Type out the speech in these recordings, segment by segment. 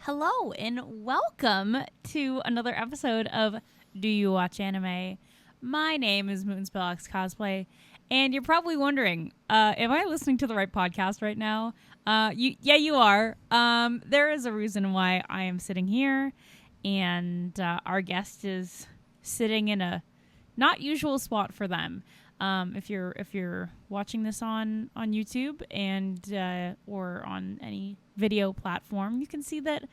Hello and welcome to another episode of Do You Watch Anime? My name is Moonspellx Cosplay, and you're probably wondering, am I listening to the right podcast right now? You are. There is a reason why I am sitting here, and our guest is sitting in a not usual spot for them. If you're watching this on YouTube and or on any video platform, you can see that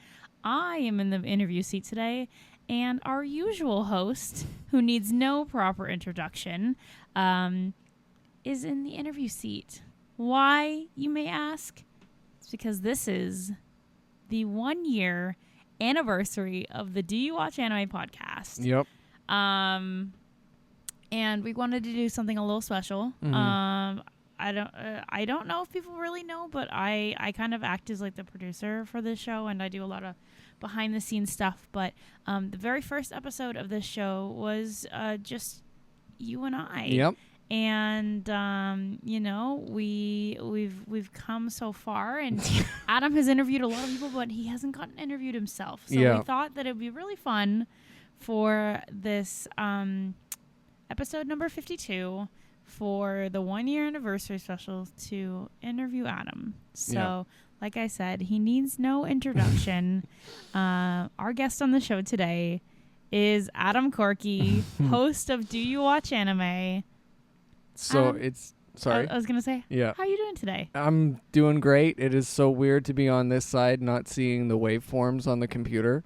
I am in the interview seat today, and our usual host, who needs no proper introduction, is in the interview seat. Why, you may ask? It's because this is the 1 year anniversary of the Do You Watch Anime podcast. Yep. And we wanted to do something a little special. Mm-hmm. I don't know if people really know, but I kind of act as like the producer for this show, and I do a lot of behind the scenes stuff. But the very first episode of this show was just you and I. Yep. And you know, we've come so far, and Adam has interviewed a lot of people, but he hasn't gotten interviewed himself. So we thought that it'd be really fun for this episode number 52 for the 1 year anniversary special to interview Adam. So, like I said, he needs no introduction. Our guest on the show today is Adam Corky, host of Do You Watch Anime? So Adam, it's sorry. I was gonna say, yeah. How are you doing today? I'm doing great. It is so weird to be on this side, not seeing the waveforms on the computer.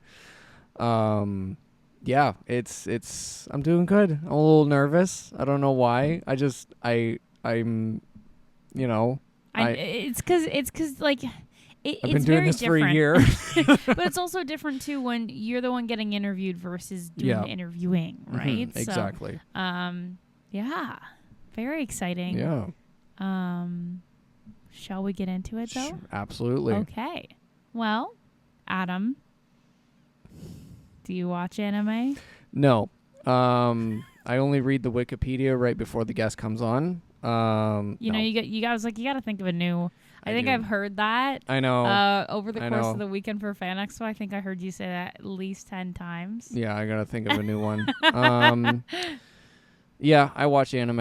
Yeah, it's I'm doing good. I'm a little nervous. I don't know why. I'm you know, it's cuz like I've it's been doing very this different. for a year. But it's also different too when you're the one getting interviewed versus doing the interviewing, right? Mm-hmm, exactly. So, yeah. Very exciting. Yeah. Shall we get into it though? Absolutely. Okay. Well, Adam, do you watch anime? No. I only read the Wikipedia right before the guest comes on. You know, you guys you got to think of a new. I think I've heard that. I know. Over the course of the weekend for Fan Expo, I think I heard you say that at least 10 times. Yeah, I gotta think of a new one. Yeah, I watch anime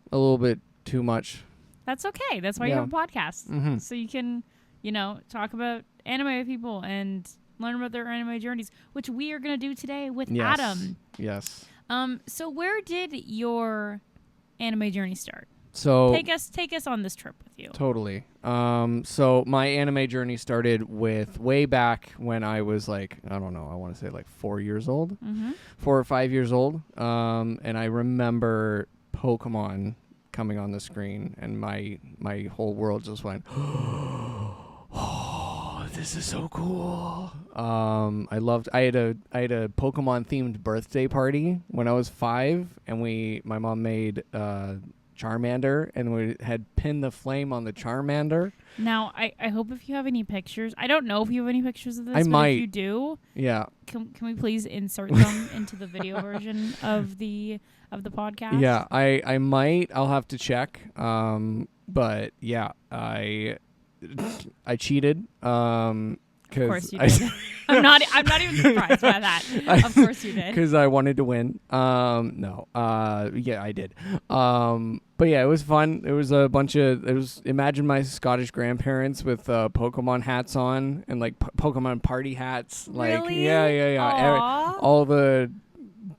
a little bit too much. That's okay. That's why you have a podcast. Mm-hmm. So you can, talk about anime with people and learn about their anime journeys, which we are going to do today with Adam. Yes. So where did your anime journey start? So take us on this trip with you. Totally. So my anime journey started with way back when I was like, I don't know, I want to say like 4 years old, 4 or 5 years old. And I remember Pokemon coming on the screen, and my whole world just went, oh, this is so cool. I had a Pokemon themed birthday party when I was 5, and my mom made Charmander, and we had pinned the flame on the Charmander. Now, I hope if you have any pictures, I don't know if you have any pictures of this, but if you do, can we please insert them into the video version of the podcast? Yeah, I might. I'll have to check. But yeah, I cheated. Of course you did. I'm not even surprised by that. Of course you did. Because I wanted to win. No. Yeah, I did. But yeah, it was fun. It was imagine my Scottish grandparents with Pokemon hats on and like Pokemon party hats. Like, really? Yeah. All the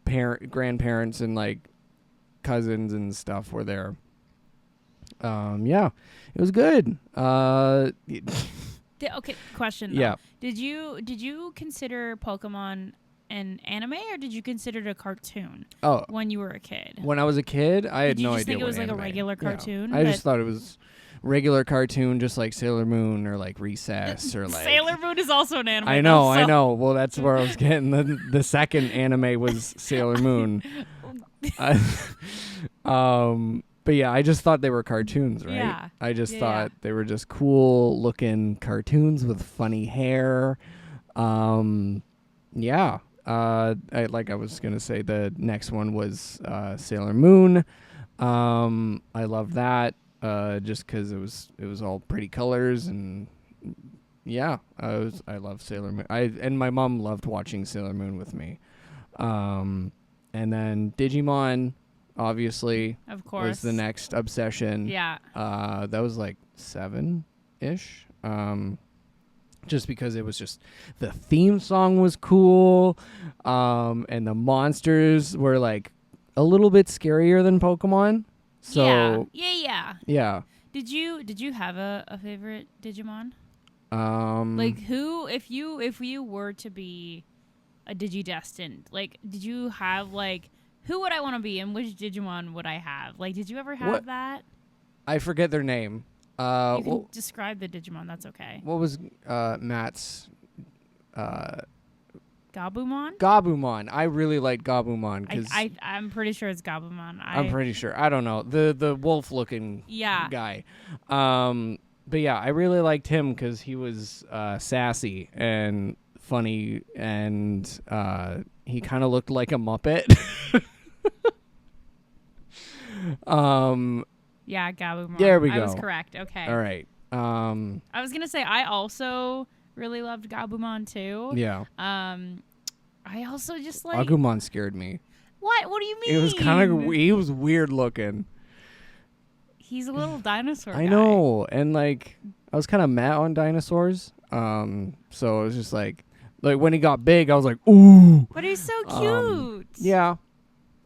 grandparents and like cousins and stuff were there. Yeah, it was good. Okay, question though. Yeah. Did you consider Pokemon an anime, or did you consider it a cartoon when you were a kid? When I was a kid, I had no idea. Did you just think it was like anime. a regular cartoon? I just thought it was regular cartoon, just like Sailor Moon or like Recess or like... Sailor Moon is also an anime. I know. Well, that's where I was getting. The second anime was Sailor Moon. But yeah, I just thought they were cartoons, right? Yeah. I just thought they were just cool looking cartoons with funny hair. Yeah. Like I was gonna say, the next one was Sailor Moon. I love that just because it was all pretty colors and Yeah, I love Sailor Moon. And my mom loved watching Sailor Moon with me. And then Digimon, obviously, Of course. was the next obsession. Yeah. That was like 7-ish. Just because it was just the theme song was cool, and the monsters were like a little bit scarier than Pokemon. So yeah. Did you have a favorite Digimon? Like who, if you were to be a Digidestined, like did you have like who would I want to be and which Digimon would I have? Like did you ever have that? I forget their name. You can describe the Digimon. That's okay. What was Matt's? Gabumon? Gabumon. I really liked Gabumon because I'm pretty sure it's Gabumon. I'm pretty sure. I don't know the wolf looking guy. But yeah, I really liked him because he was sassy and funny, and he kind of looked like a Muppet. Yeah, Gabumon. There we go. I was correct. Okay. All right. I was gonna say I also really loved Gabumon too. Yeah. I also just like Agumon scared me. What? What do you mean? It was kind of he was weird looking. He's a little dinosaur guy. I know, and like I was kind of mad on dinosaurs. So it was just like when he got big, I was like, ooh. But he's so cute. Yeah.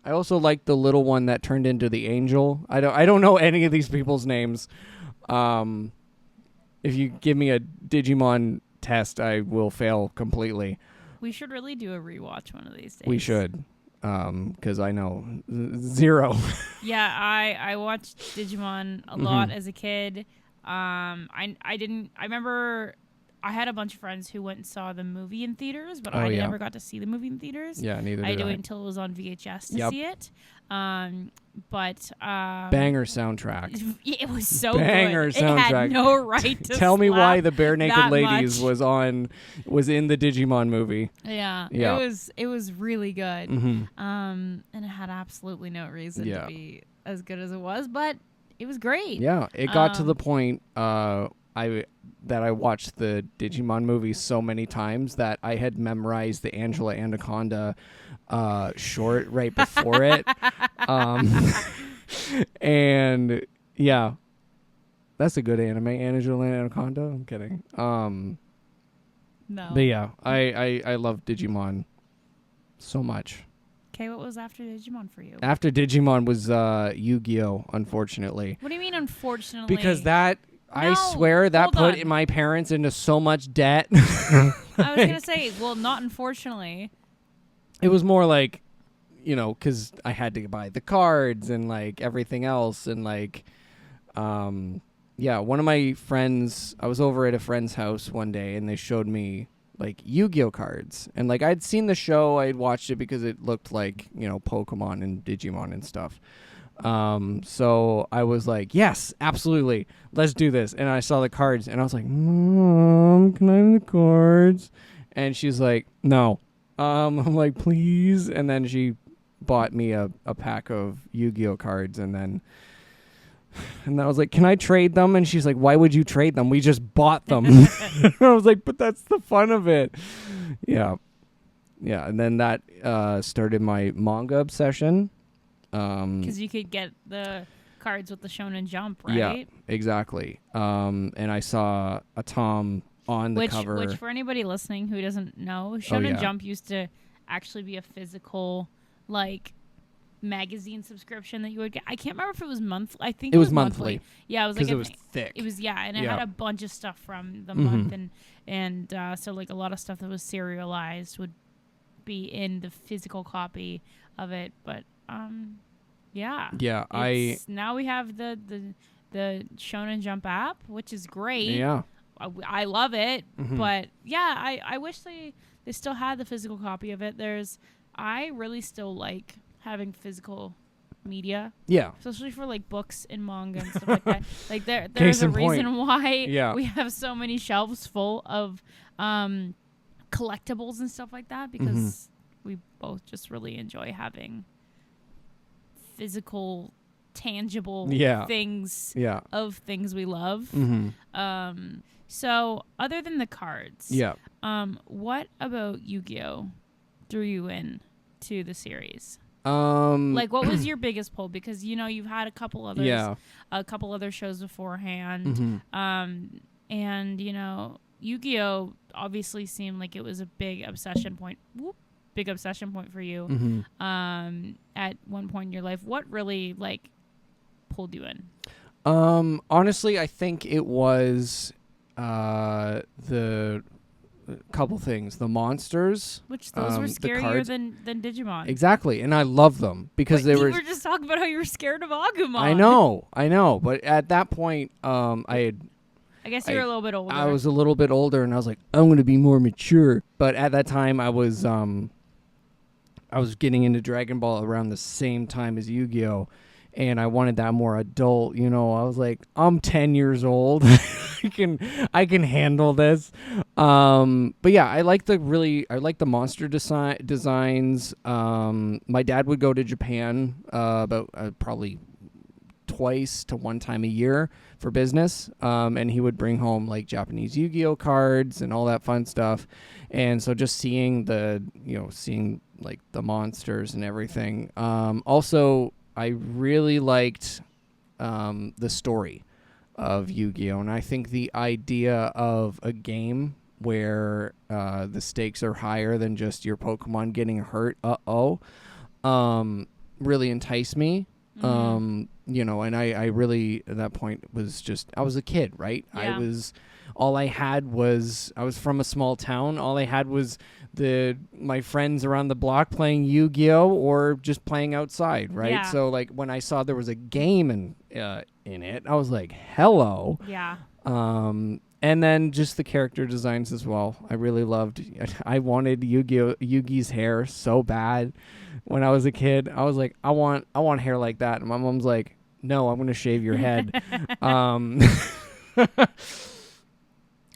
I also liked the little one that turned into the angel. I don't know any of these people's names. If you give me a Digimon test, I will fail completely. We should really do a rewatch one of these days. We should, because I know zero. Yeah, I watched Digimon a lot as a kid. I remember I had a bunch of friends who went and saw the movie in theaters, but I never got to see the movie in theaters. Yeah, neither did I. I had to wait until it was on VHS to see it. But banger soundtrack. It was so banger good. Soundtrack. It had no right to Tell me why the Bare Naked Ladies much. was in the Digimon movie. Yeah. It was really good. And it had absolutely no reason to be as good as it was, but it was great. Yeah, it got to the point that I watched the Digimon movie so many times that I had memorized the Angela Anaconda short right before it. And yeah, that's a good anime, Angela Anaconda. I'm kidding. No. But yeah, I love Digimon so much. Okay, what was after Digimon for you? After Digimon was Yu-Gi-Oh, unfortunately. What do you mean unfortunately? Because I swear that put my parents into so much debt. I was going to say, well, not unfortunately. It was more like, because I had to buy the cards and like everything else. And like, one of my friends, I was over at a friend's house one day and they showed me like Yu-Gi-Oh cards. And like I'd seen the show, I'd watched it because it looked like, Pokemon and Digimon and stuff. So I was like, yes, absolutely. Let's do this. And I saw the cards and I was like, Mom, can I have the cards? And she's like, no. I'm like, please. And then she bought me a pack of Yu-Gi-Oh cards. And I was like, can I trade them? And she's like, why would you trade them? We just bought them. I was like, but that's the fun of it. Yeah. Yeah. And then that, started my manga obsession. Because you could get the cards with the Shonen Jump, right? Yeah, exactly. And I saw a Tom on the cover. Which, for anybody listening who doesn't know, Shonen Jump used to actually be a physical, like, magazine subscription that you would get. I can't remember if it was monthly. I think it was monthly. Yeah, it was like it was thick. It was and it had a bunch of stuff from the month, and so like a lot of stuff that was serialized would be in the physical copy of it, but. Yeah. Now we have the Shonen Jump app, which is great. Yeah. I love it, but yeah, I wish they still had the physical copy of it. I really still like having physical media. Yeah. Especially for like books and manga and stuff like that. Like there's a reason why we have so many shelves full of collectibles and stuff like that, because we both just really enjoy having physical, tangible things of things we love. So, other than the cards, Yeah. what about Yu-Gi-Oh drew you in to the series? Like, what was your biggest pull? Because you've had a couple others, yeah. a couple other shows beforehand, Mm-hmm. and Yu-Gi-Oh obviously seemed like it was a big obsession point. Big obsession point for you. Mm-hmm. At one point in your life, what really pulled you in? Honestly, I think it was the couple things. The monsters, Which those were the scarier cards. than Digimon. Exactly, and I love them because they you were. were just talking about how you were scared of Agumon. I know, but at that point, I guess you were a little bit older. I was a little bit older, and I was like, I'm going to be more mature. But at that time, I was getting into Dragon Ball around the same time as Yu-Gi-Oh, and I wanted that more adult. I was like, I'm 10 years old. I can handle this. But yeah, I like the monster designs. My dad would go to Japan about probably twice to one time a year for business, and he would bring home like Japanese Yu-Gi-Oh cards and all that fun stuff. And so just seeing like the monsters and everything. Also, I really liked the story of Yu-Gi-Oh, and I think the idea of a game where the stakes are higher than just your Pokemon getting hurt really enticed me. And I really at that point I was a kid, right? Yeah. I was from a small town. All I had was my friends around the block playing Yu-Gi-Oh or just playing outside, right? Yeah. So like when I saw there was a game in it, I was like, hello. Yeah. And then just the character designs as well. I really loved. I wanted Yugi's hair so bad when I was a kid. I was like, I want hair like that. And my mom's like, no, I'm gonna shave your head.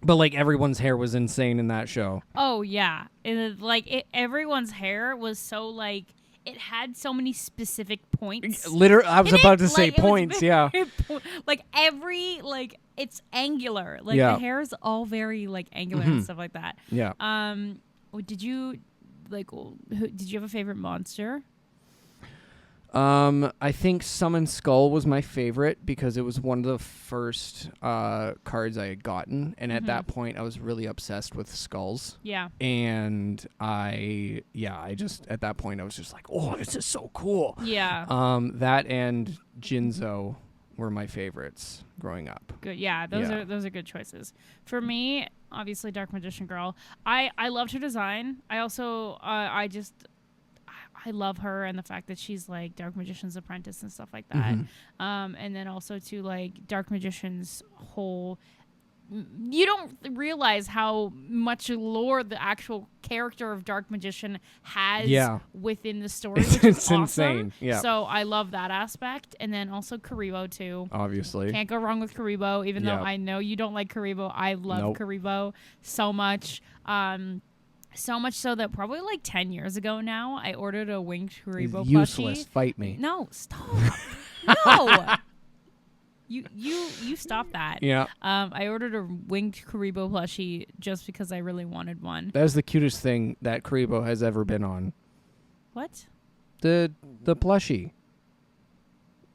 But like everyone's hair was insane in that show. Oh yeah, everyone's hair was so it had so many specific points. Literally, I was about to say points. Yeah, it's angular. Yeah. The hair is all very angular and stuff like that. Yeah. Did you did you have a favorite monster? I think Summon Skull was my favorite because it was one of the first cards I had gotten, and at that point I was really obsessed with skulls. Yeah. And I just at that point I was just like, oh, this is so cool. Yeah. That and Jinzo were my favorites growing up. Good. Yeah, those are good choices. For me, obviously Dark Magician Girl. I loved her design. I also I love her and the fact that she's like Dark Magician's apprentice and stuff like that. And then also to Dark Magician's whole, you don't realize how much lore the actual character of Dark Magician has within the story, which is awesome. Insane. Yeah. So I love that aspect. And then also Karibo too. Obviously. Can't go wrong with Karibo, even though I know you don't like Karibo. I love Karibo so much. So much so that probably 10 years ago now, I ordered a winged Karibo plushie. Useless. Fight me. No, stop. No. You stop that. Yeah. I ordered a winged Karibo plushie just because I really wanted one. That was the cutest thing that Karibo has ever been on. What? The plushie.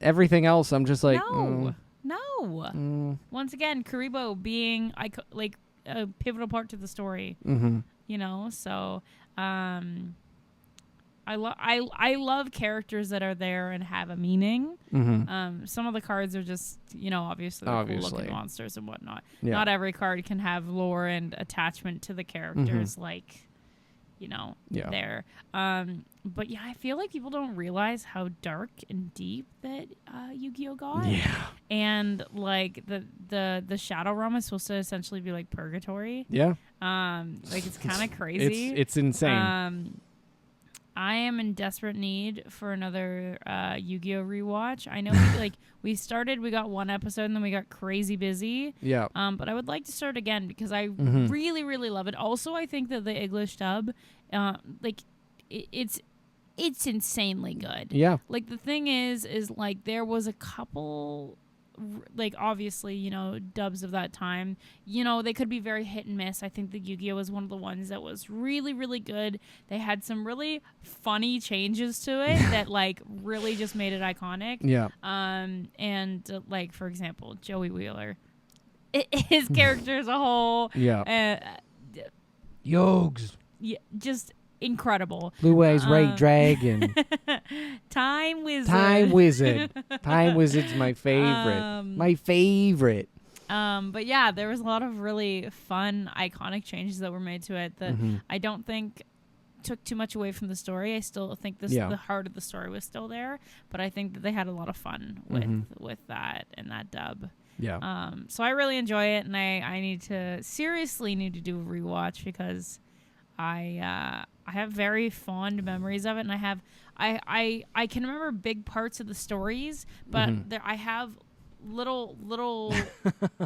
Everything else, I'm just like, no. Once again, Karibo being a pivotal part to the story. Mm-hmm. So I love characters that are there and have a meaning. Mm-hmm. Some of the cards are just obviously cool looking monsters and whatnot. Yeah. Not every card can have lore and attachment to the characters there. But yeah, I feel like people don't realize how dark and deep that Yu-Gi-Oh got. Yeah. And the Shadow Realm is supposed to essentially be like purgatory. Yeah. It's kind of crazy. It's insane. I am in desperate need for another Yu-Gi-Oh rewatch. I know we got one episode and then we got crazy busy. Yeah. But I would like to start again because I really, really love it. Also, I think that the English dub, it's insanely good. Yeah. The thing is there was a couple like obviously, you know, dubs of that time, you know, they could be very hit and miss. I think the Yu-Gi-Oh was one of the ones that was really, really good. They had some really funny changes to it that like really just made it iconic. Yeah. Like for example, Joey Wheeler, his character as a whole. Yeah. Yogs. Yeah, just incredible. Blue Eyes Ray Dragon. Time Wizard. Time Wizard. Time Wizard's my favorite. My favorite. But yeah, there was a lot of really fun, iconic changes that were made to it that I don't think took too much away from the story. I still think the heart of the story was still there, but I think that they had a lot of fun with that and that dub. Yeah. So I really enjoy it, and I seriously need to do a rewatch because I have very fond memories of it, and I can remember big parts of the stories, but I have little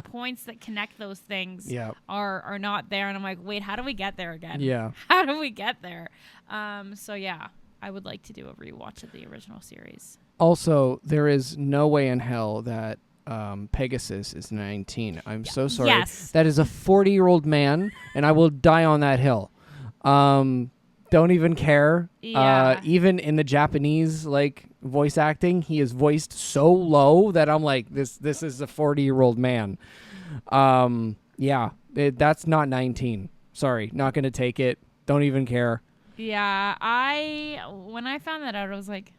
points that connect those things are not there, and I'm like, wait, how do we get there again? Yeah. How do we get there? So yeah, I would like to do a rewatch of the original series. Also, there is no way in hell that Pegasus is 19. I'm so sorry. Yes. That is a 40-year-old man, and I will die on that hill. Don't even care. Yeah. Even in the Japanese like voice acting, he is voiced so low that I'm like, this is a 40-year-old man. Yeah, that's not 19. Sorry, not gonna take it. Don't even care. Yeah, when I found that out, I was like,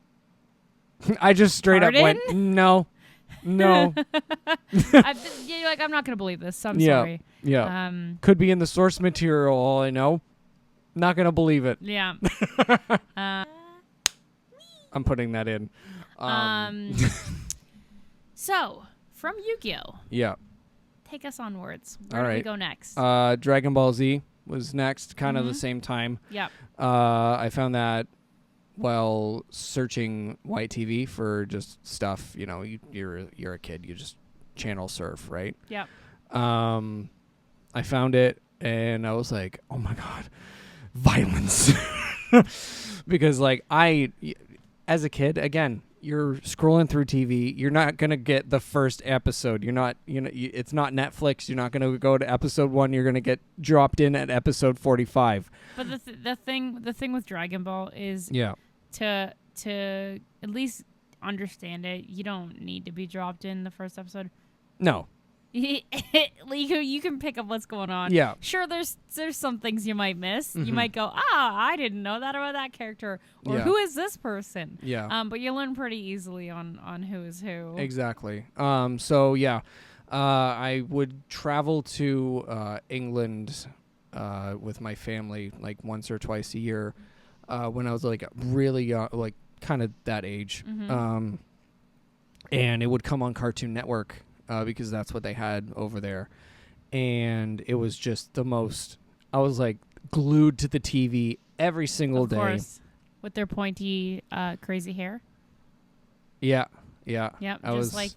I just straight up went, no. You're like, I'm not gonna believe this. So I'm sorry. Yeah. Could be in the source material. All I know. Not gonna believe it. Yeah. I'm putting that in. So from Yu-Gi-Oh. Yeah. Take us onwards. Where do we go next? Dragon Ball Z was next, kind of the same time. Yep. I found that while searching YTV for just stuff. You know, you're a kid. You just channel surf, right? Yep. I found it and I was like, oh my god. Violence. Because like as a kid, again, you're scrolling through TV, you're not going to get the first episode. It's not Netflix. You're not going to go to episode 1. You're going to get dropped in at episode 45. But the thing with Dragon Ball is to at least understand it, you don't need to be dropped in the first episode. No. You can pick up what's going on. Yeah. Sure, there's some things you might miss. You might go, I didn't know that about that character, or who is this person? Yeah. But you learn pretty easily on who is who. Exactly. So yeah, I would travel to England with my family like once or twice a year when I was like really young, like kind of that age. And it would come on Cartoon Network. Because that's what they had over there. And it was just the most, I was like glued to the TV every single day. Of course. With their pointy, crazy hair. Yeah. Yep,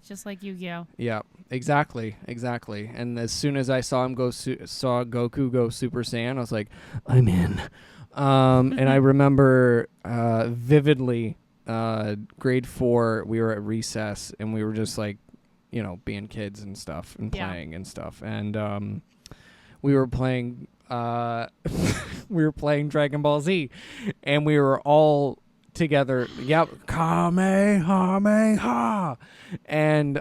just like Yu-Gi-Oh. Yeah, exactly. And as soon as I saw him saw Goku go Super Saiyan, I was like, I'm in. And I remember vividly, grade 4, we were at recess and we were just like, you know, being kids and stuff and playing and stuff. And we were playing Dragon Ball Z, and we were all together. Yep, Kamehameha. And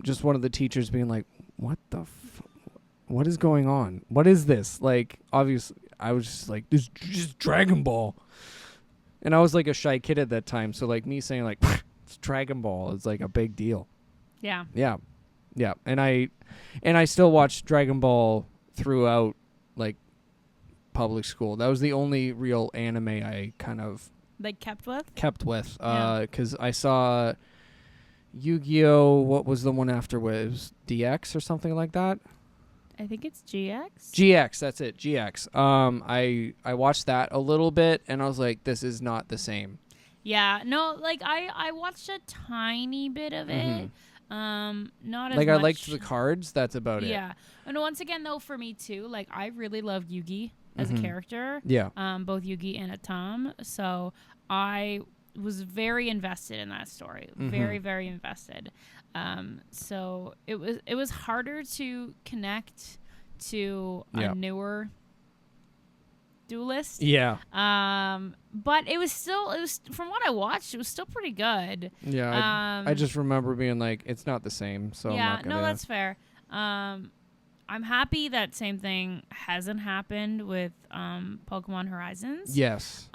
just one of the teachers being like, what is going on? What is this? Like, obviously, I was just like, this is just Dragon Ball. And I was like a shy kid at that time. So like me saying like, it's Dragon Ball is like a big deal. Yeah. And I still watched Dragon Ball throughout like public school. That was the only real anime I kind of like kept with. Because I saw Yu-Gi-Oh. What was the one after? It was DX or something like that. I think it's GX. GX, that's it. GX. I watched that a little bit and I was like, this is not the same. Yeah. No, like I watched a tiny bit of it. Not as like much. I liked the cards. That's about it. Yeah, and once again though, for me too, like I really love Yugi as a character. Yeah. Both Yugi and Atom. So I was very invested in that story. Very, very invested. So it was harder to connect to a newer Duelist. Yeah. But it was from what I watched, it was still pretty good. Yeah. I just remember being like, it's not the same. So yeah, I'm not gonna... no, that's fair. I'm happy that same thing hasn't happened with Pokemon Horizons. Yes.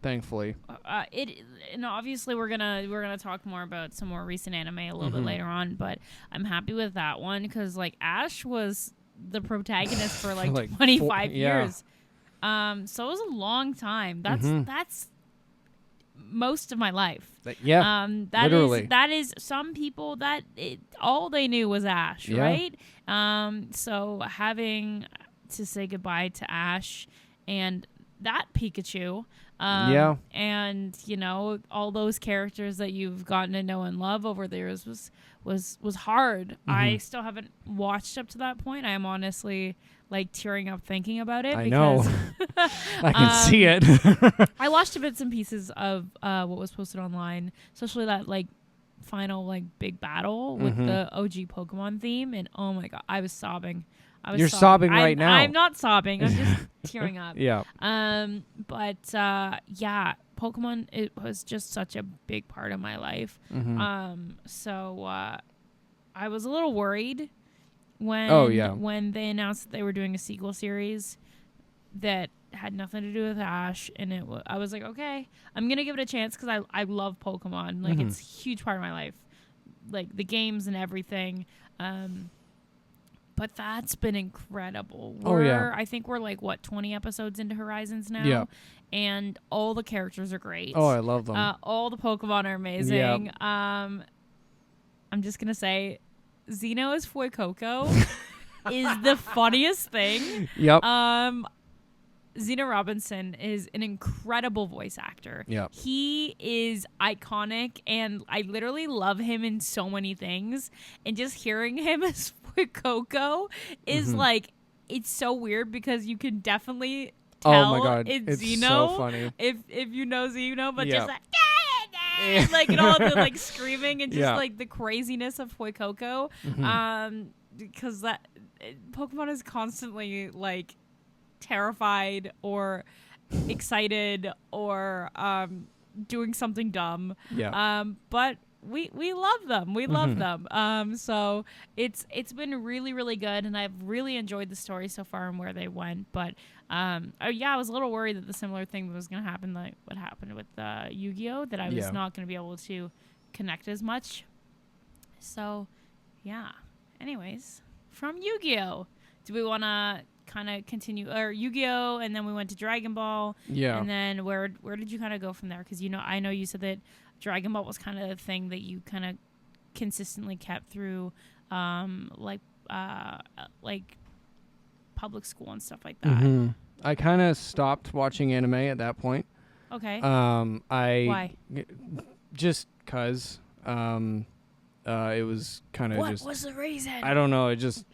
Thankfully. And obviously we're gonna talk more about some more recent anime a little bit later on, but I'm happy with that one because like Ash was the protagonist for like 25 years. So it was a long time. That's most of my life. Literally. That is some people that all they knew was Ash, right? So having to say goodbye to Ash and that Pikachu, and you know all those characters that you've gotten to know and love over the years was hard. I still haven't watched up to that point. I am honestly like tearing up thinking about it. I know. I can see it. I watched bits and pieces of what was posted online, especially that like final like big battle with the OG Pokemon theme, and oh my god, I was sobbing. You're sobbing right now. I'm not sobbing. I'm just tearing up. Yeah. But Pokemon, it was just such a big part of my life. So I was a little worried when they announced that they were doing a sequel series that had nothing to do with Ash, and I was like, okay, I'm gonna give it a chance because I love Pokemon. Like it's a huge part of my life, like the games and everything. But that's been incredible. I think we're like 20 episodes into Horizons now. Yeah. And all the characters are great. Oh, I love them. All the Pokemon are amazing. Yep. I'm just gonna say, Xeno as Fuecoco is the funniest thing. Yep. Xena Robinson is an incredible voice actor. Yep. He is iconic, and I literally love him in so many things. And just hearing him as Fuecoco is like, it's so weird because you can definitely tell oh my God. it's Xeno. So funny. If you know Xeno, but just like, like and all the like screaming and just like the craziness of Fuecoco. Because that Pokemon is constantly like terrified or excited or doing something dumb. But we love them. We love them. So it's been really, really good, and I've really enjoyed the story so far and where they went. But I was a little worried that the similar thing was going to happen like what happened with Yu-Gi-Oh! That I was not going to be able to connect as much. So yeah. Anyways, from Yu-Gi-Oh! Do we want to kind of continue or Yu-Gi-Oh! And then we went to Dragon Ball. Yeah. And then where did you kind of go from there? Because I know you said that Dragon Ball was kind of the thing that you kind of consistently kept through, like public school and stuff like that. I kind of stopped watching anime at that point. Okay. Why? Just cause. It was kind of just. What was the reason? I don't know. I just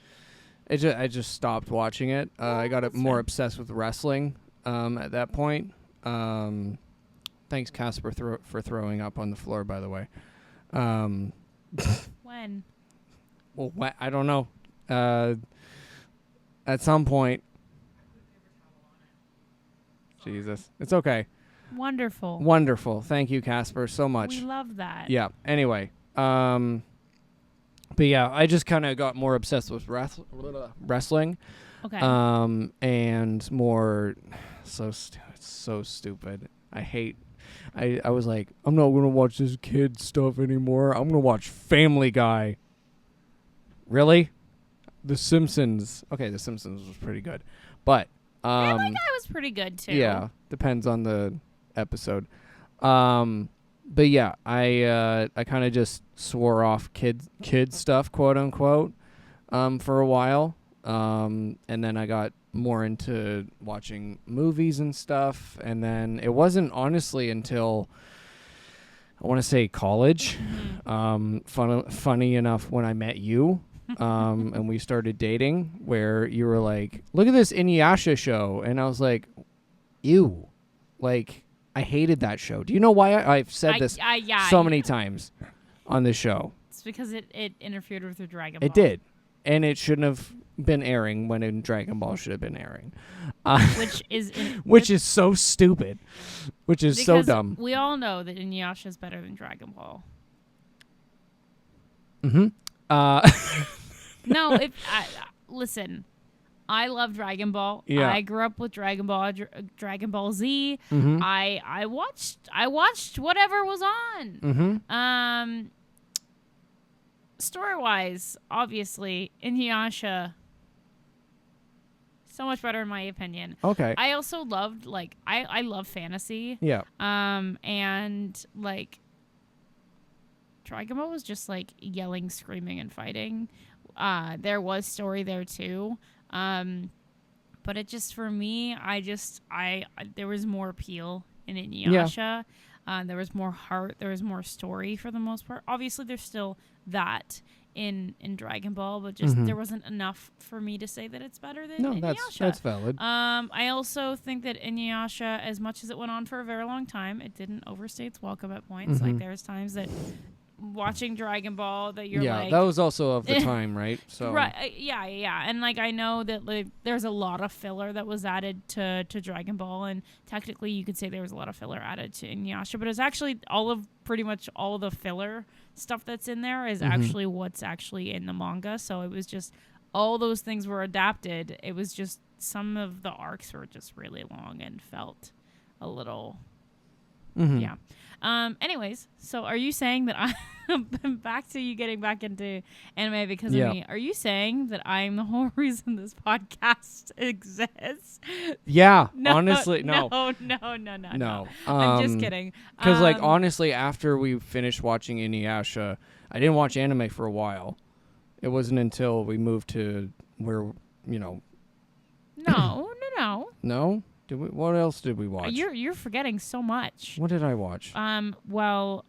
stopped watching it. I got more obsessed with wrestling at that point. Thanks, Casper, for throwing up on the floor, by the way. When? Well, I don't know. At some point. Jesus. It's okay. Wonderful. Wonderful. Thank you, Casper, so much. We love that. Yeah. Anyway. But yeah, I just kind of got more obsessed with wrestling. Okay. And more so stupid. I was like, I'm not going to watch this kid stuff anymore. I'm going to watch Family Guy. Really? The Simpsons. Okay, The Simpsons was pretty good. But Family Guy was pretty good too. Yeah, depends on the episode. But yeah, I kind of just swore off kid stuff, quote unquote, for a while. And then I got more into watching movies and stuff. And then it wasn't honestly until I want to say college. Funny enough, when I met you, and we started dating, where you were like, "Look at this Inuyasha show," and I was like, "Ew." Like, I hated that show. Do you know why? I've said this so many times on this show. It's because it interfered with your Dragon Ball. It did. And it shouldn't have been airing when in Dragon Ball should have been airing. Which is so stupid. Which is so dumb. We all know that Inuyasha is better than Dragon Ball. Mm-hmm. No, listen. I love Dragon Ball. Yeah. I grew up with Dragon Ball, Dragon Ball Z. Mm-hmm. I watched whatever was on. Mm-hmm. Story-wise, obviously, Inuyasha, so much better in my opinion. Okay. I also loved, like, I love fantasy. Yeah. And, like, Dragon Ball was just, like, yelling, screaming, and fighting. There was story there, too. But it just, for me, there was more appeal in Inuyasha. Yeah. There was more heart. There was more story for the most part. Obviously, there's still that in Dragon Ball, but just there wasn't enough for me to say that it's better than Inuyasha. That's valid. I also think that Inuyasha, as much as it went on for a very long time, it didn't overstay its welcome at points. Like, there's times that watching Dragon Ball that you're like... Yeah, that was also of the time, right? So right, yeah. And, like, I know that, like, there's a lot of filler that was added to Dragon Ball, and technically you could say there was a lot of filler added to Inuyasha, but it's actually pretty much all of the filler stuff that's in there is actually what's actually in the manga, so it was just all those things were adapted. It was just some of the arcs were just really long and felt a little... Yeah. Anyways, so are you saying that I'm back to you getting back into anime because of me? Are you saying that I'm the whole reason this podcast exists? Yeah, honestly, no. No. I'm just kidding. Because, like, honestly, after we finished watching Inuyasha, I didn't watch anime for a while. It wasn't until we moved to where, you know. No. No? What else did we watch? You're forgetting so much. What did I watch? One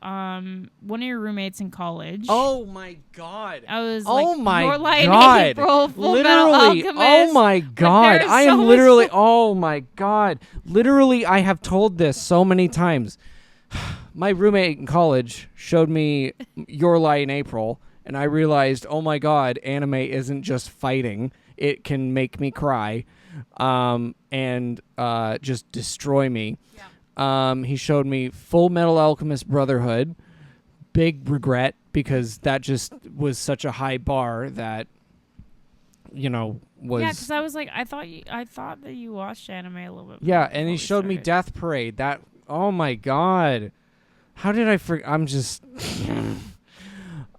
of your roommates in college. Oh my god! I was oh like, my Your Lie in god! April, Full literally, Metal Alchemist. oh my god! I am literally. Oh my god! Literally, I have told this so many times. My roommate in college showed me Your Lie in April, and I realized, oh my god, anime isn't just fighting; it can make me cry. And just destroy me. Yeah. He showed me Full Metal Alchemist Brotherhood. Big regret because that just was such a high bar that, you know, was... Yeah, because I was like, I thought that you watched anime a little bit. Yeah, and he showed me Death Parade. That, oh my god. How did I forget? I'm just...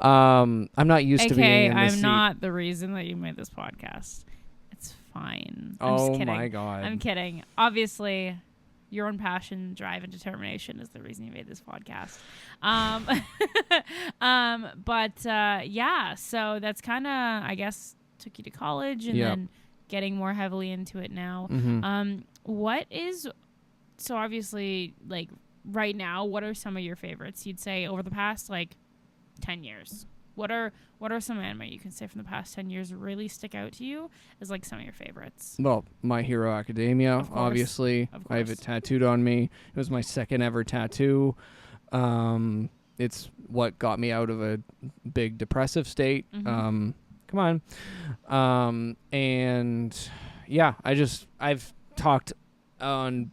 I'm not used to being in this I'm seat. not the reason that you made this podcast. Fine. I'm just kidding. My god. I'm kidding. Obviously, your own passion, drive, and determination is the reason you made this podcast. Yeah, so that's kind of, I guess, took you to college and then getting more heavily into it now. So obviously, like, right now, what are some of your favorites? You'd say over the past, like, 10 years. What are some anime you can say from the past 10 years really stick out to you as, like, some of your favorites? Well, My Hero Academia, obviously. I have it tattooed on me. It was my second ever tattoo. It's what got me out of a big depressive state. Come on. And yeah, I've talked on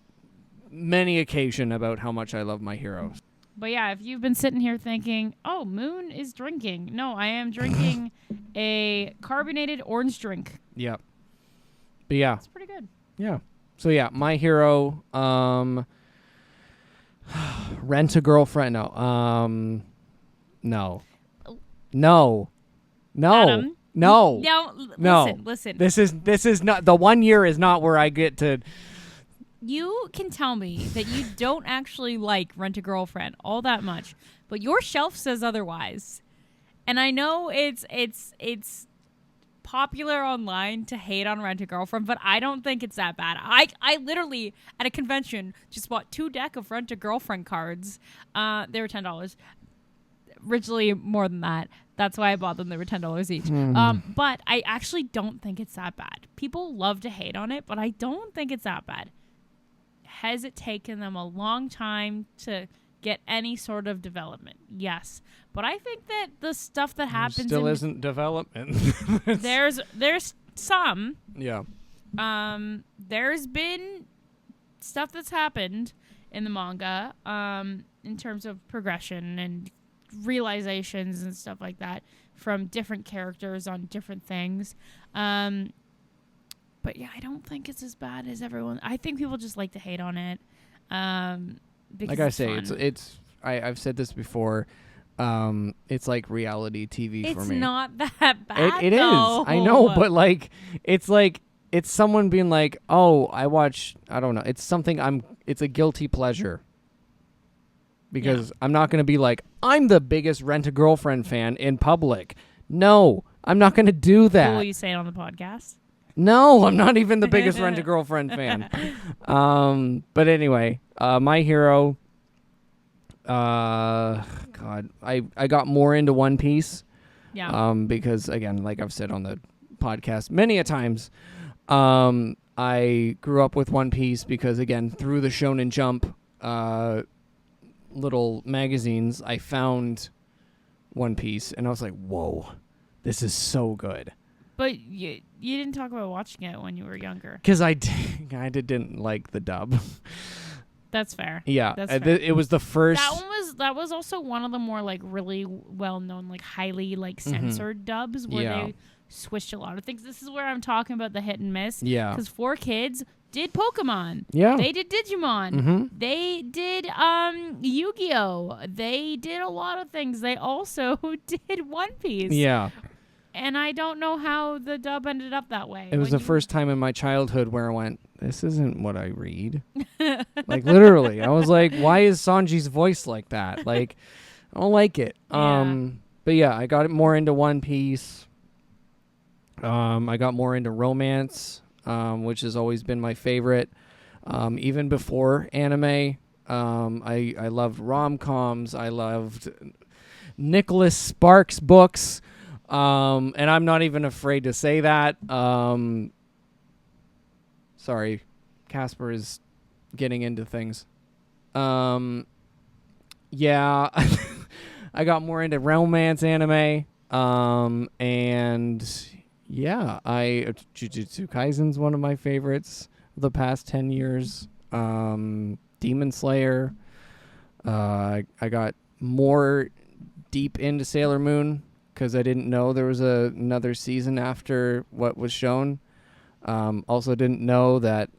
many occasions about how much I love My Hero. But yeah, if you've been sitting here thinking, oh, Moon is drinking. No, I am drinking a carbonated orange drink. Yep. But yeah. It's pretty good. Yeah. So yeah, My Hero, Rent a Girlfriend. No. No. Adam, No. Listen. This is not, the 1 year is not where I get to... You can tell me that you don't actually like Rent a Girlfriend all that much, but your shelf says otherwise. And I know it's popular online to hate on Rent a Girlfriend, but I don't think it's that bad. I literally, at a convention, just bought 2 decks of Rent a Girlfriend cards. They were $10. Originally more than that. That's why I bought them. They were $10 each. But I actually don't think it's that bad. People love to hate on it, but I don't think it's that bad. has it taken them a long time to get any sort of development? Yes. But I think that the stuff that happens still isn't development. there's some. Yeah. There's been stuff that's happened in the manga in terms of progression and realizations and stuff like that from different characters on different things. But yeah, I don't think it's as bad as everyone. I think people just like to hate on it. Because like I say, fun. I've said this before. It's like reality TV for me. It's not that bad. It is. I know, but like, it's someone being like, "Oh, I don't know. It's a guilty pleasure." Because I'm not going to be like, "I'm the biggest Rent-A-Girlfriend fan in public." No, I'm not going to do that. Will you say it on the podcast? No, I'm not even the biggest Rent-A-Girlfriend fan. But anyway, My Hero. God, I got more into One Piece. Yeah. Because again, like I've said on the podcast many a times, I grew up with One Piece because again, through the Shonen Jump, little magazines, I found One Piece and I was like, whoa, this is so good. But you didn't talk about watching it when you were younger. Because I didn't like the dub. That's fair. Yeah, That's fair. It was the first. That was also one of the more like really well known, like highly like censored dubs where they switched a lot of things. This is where I'm talking about the hit and miss. Yeah. Because 4Kids did Pokemon. Yeah. They did Digimon. Mm-hmm. They did Yu-Gi-Oh. They did a lot of things. They also did One Piece. Yeah. And I don't know how the dub ended up that way. It was the first time in my childhood where I went, this isn't what I read. Like, literally. I was like, why is Sanji's voice like that? Like, I don't like it. Yeah. But yeah, I got more into One Piece. I got more into romance, which has always been my favorite. Even before anime, I loved rom-coms. I loved Nicholas Sparks books. And I'm not even afraid to say that. Sorry, Casper is getting into things. Yeah, I got more into romance anime. And yeah, Jujutsu Kaisen's one of my favorites of the past 10 years. Demon Slayer. I got more deep into Sailor Moon because I didn't know there was another season after what was shown. Also didn't know that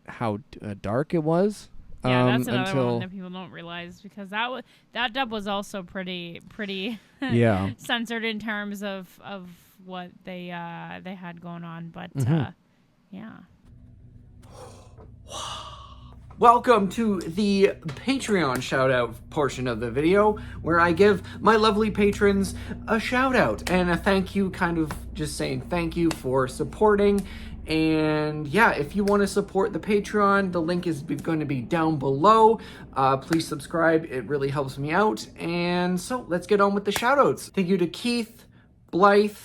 how dark it was. Yeah, that's another one that people don't realize because that dub was also pretty yeah. censored in terms of what they had going on. But yeah. Welcome to the Patreon shout-out portion of the video, where I give my lovely patrons a shout-out and a thank you, kind of just saying thank you for supporting. And yeah, if you want to support the Patreon, the link is going to be down below. Please subscribe. It really helps me out. And so let's get on with the shout-outs. Thank you to Keith, Blythe,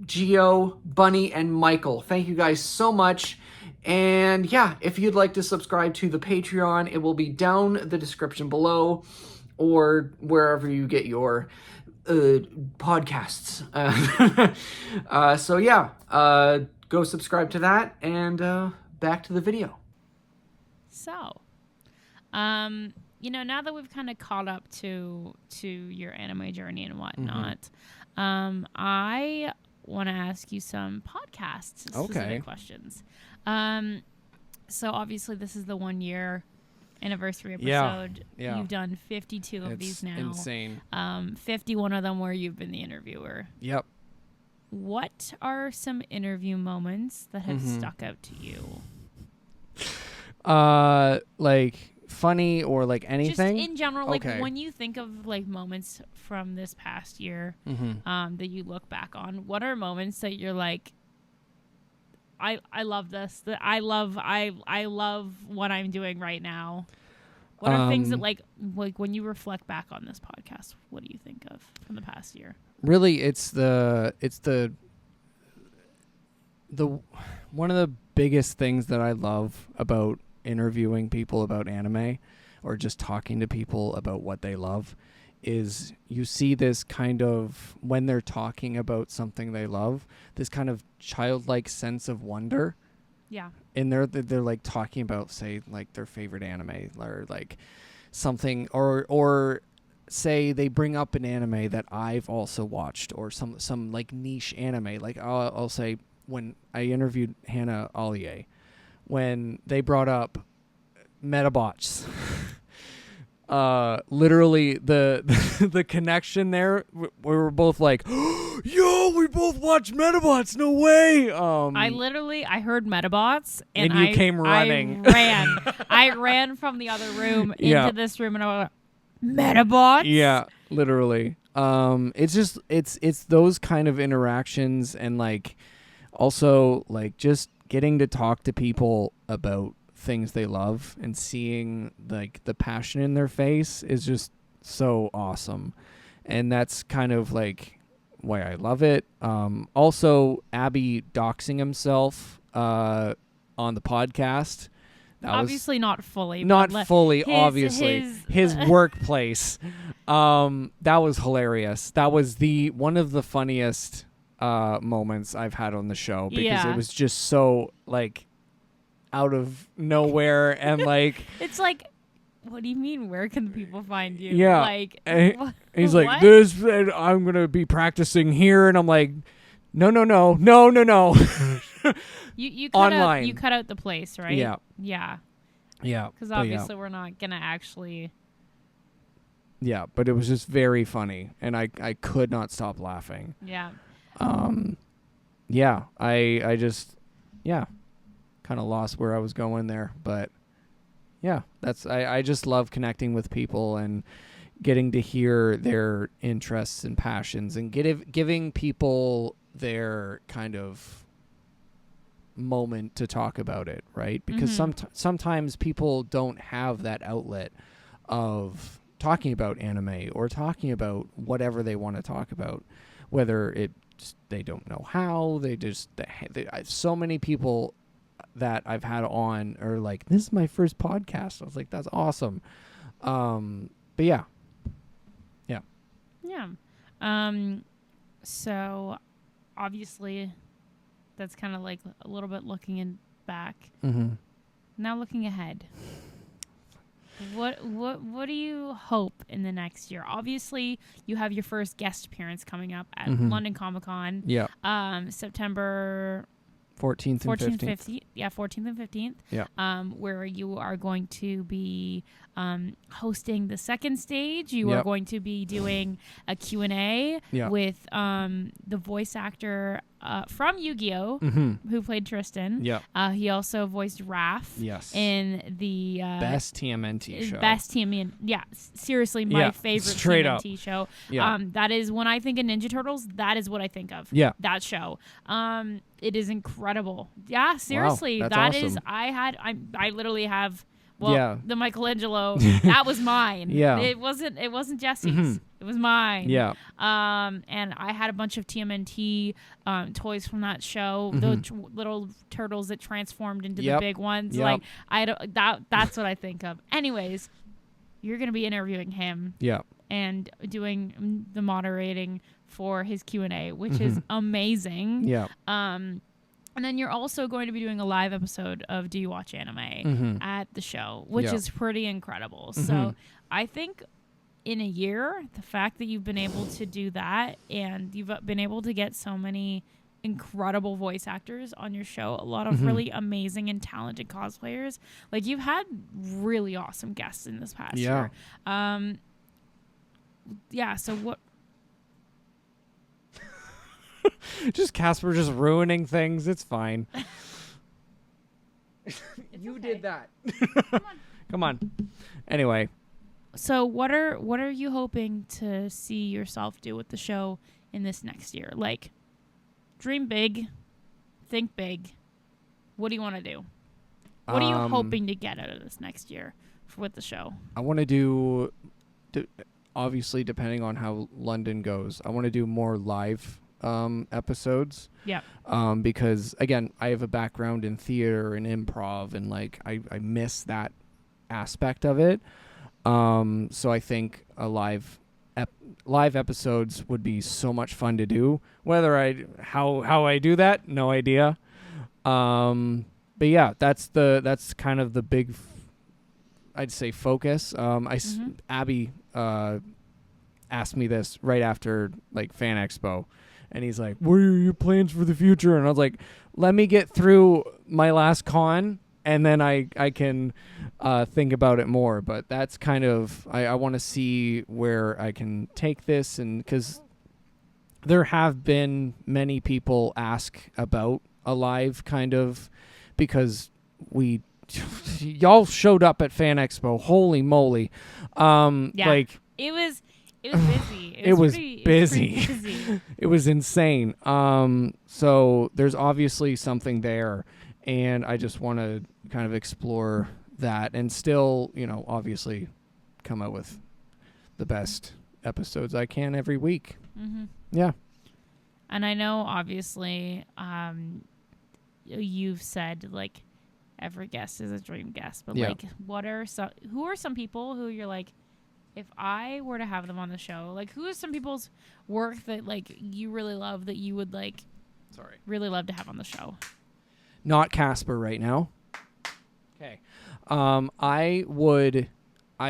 Gio, Bunny, and Michael. Thank you guys so much. And yeah, if you'd like to subscribe to the Patreon, it will be down the description below or wherever you get your podcasts. So yeah, go subscribe to that and back to the video. So, now that we've kind of caught up to your anime journey and whatnot, I want to ask you some podcast specific questions. So obviously this is the 1 year anniversary episode. Yeah. You've done 52 of these now. Insane. 51 of them where you've been the interviewer. Yep. What are some interview moments that have stuck out to you? Like funny or like anything? Just in general, like when you think of like moments from this past year that you look back on, what are moments that you're like, I love this. That I love what I'm doing right now. What are things that like when you reflect back on this podcast, what do you think of from the past year? Really, it's one of the biggest things that I love about interviewing people about anime or just talking to people about what they love is you see this kind of, when they're talking about something they love, this kind of childlike sense of wonder. Yeah. And they're like talking about, say, like their favorite anime or like something, or say they bring up an anime that I've also watched, or some like niche anime. Like I'll say, when I interviewed Hannah Ollier, when they brought up Metabots, literally the connection there, we were both like, yo, we both watched Metabots, no way. I heard Metabots and you came running. I ran from the other room Yeah. into this room and I was like, Metabots? Yeah, literally. It's just it's those kind of interactions, and like also like just getting to talk to people about things they love and seeing like the passion in their face is just so awesome. And that's kind of like why I love it. Also, Abby doxing himself on the podcast. That obviously not fully. Not but fully, his, obviously. His workplace. That was hilarious. That was one of the funniest moments I've had on the show, because it was just so like out of nowhere and like it's like, what do you mean? Where can people find you? Yeah. Like, he's what? like, I'm gonna be practicing here, and I'm like, no. You cut Online. you cut out the place, right? Yeah. Yeah. Yeah. Because obviously we're not gonna actually. Yeah, but it was just very funny, and I could not stop laughing. Yeah. Yeah, I just, kind of lost where I was going there, but yeah, I just love connecting with people and getting to hear their interests and passions, and giving people their kind of moment to talk about it, right? Because sometimes people don't have that outlet of talking about anime or talking about whatever they want to talk about, whether they don't know how, so many people that I've had on are like, this is my first podcast. I was like, that's awesome. But yeah. So obviously that's kind of like a little bit looking back. Mm-hmm. Now looking ahead. What do you hope in the next year? Obviously, you have your first guest appearance coming up at London Comic Con. Yeah. September 14th and 15th. Yeah, 14th and 15th. Yeah. Where you are going to be hosting the second stage. You are going to be doing a Q&A with the voice actor from Yu-Gi-Oh! Who played Tristan. Yeah. He also voiced Raph in the best TMNT show. Best TMNT. Yeah, seriously, my favorite straight TMNT up. show. Yeah. That is, when I think of Ninja Turtles, that is what I think of. Yeah. That show. It is incredible. Yeah, seriously. Wow, that awesome. is, I literally have, the Michelangelo, that was mine. Yeah. It wasn't Jesse's. It was mine. Yeah. And I had a bunch of TMNT toys from that show. The little turtles that transformed into the big ones. Yep. Like that's what I think of. Anyways, you're gonna be interviewing him. Yeah. And doing the moderating for his Q&A, which is amazing. Yeah. And then you're also going to be doing a live episode of Do You Watch Anime at the show, which is pretty incredible. So I think in a year, the fact that you've been able to do that and you've been able to get so many incredible voice actors on your show, a lot of really amazing and talented cosplayers. Like, you've had really awesome guests in this past year. So what... Just Casper just ruining things. It's fine. You did that. Come on. Anyway. So what are you hoping to see yourself do with the show in this next year? Like, dream big, think big. What do you want to do? What are you hoping to get out of this next year with the show? I want to do, obviously, depending on how London goes, I want to do more live episodes. Yeah. Because again, I have a background in theater and improv, and like I miss that aspect of it. So I think a live episodes would be so much fun to do. Whether how I do that, no idea. But yeah, that's kind of the big, I'd say, focus. Abby asked me this right after like Fan Expo, and he's like, "What are your plans for the future?" And I was like, "Let me get through my last con, and then I can think about it more." But that's kind of, I want to see where I can take this, and because there have been many people ask about a live kind of, because y'all showed up at Fan Expo. Holy moly. Like it was busy. It was pretty busy. busy. It was insane. So there's obviously something there, and I just want to kind of explore that and still, obviously come out with the best episodes I can every week. Mm-hmm. Yeah. And I know, obviously, you've said like every guest is a dream guest, but like, who are some people who you're like, if I were to have them on the show, like, who is some people's work that like you really love that you would like, really love to have on the show? Not Casper right now. Okay. I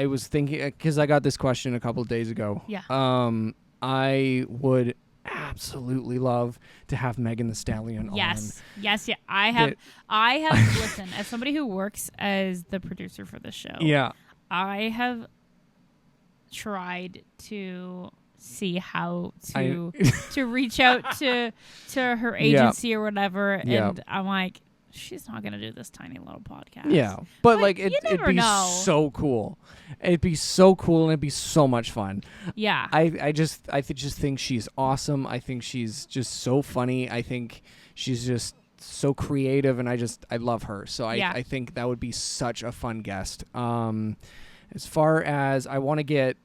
was thinking, because I got this question a couple of days ago. Yeah. I would absolutely love to have Megan Thee Stallion on. Yes. I have listen, as somebody who works as the producer for the show. Yeah. I have tried to see how to reach out to her agency or whatever, and I'm like, she's not gonna do this tiny little podcast. Yeah, but like it'd be so cool. It'd be so cool, and it'd be so much fun. Yeah, I just think she's awesome. I think she's just so funny. I think she's just so creative, and I love her. So I think that would be such a fun guest. As far as I want to get,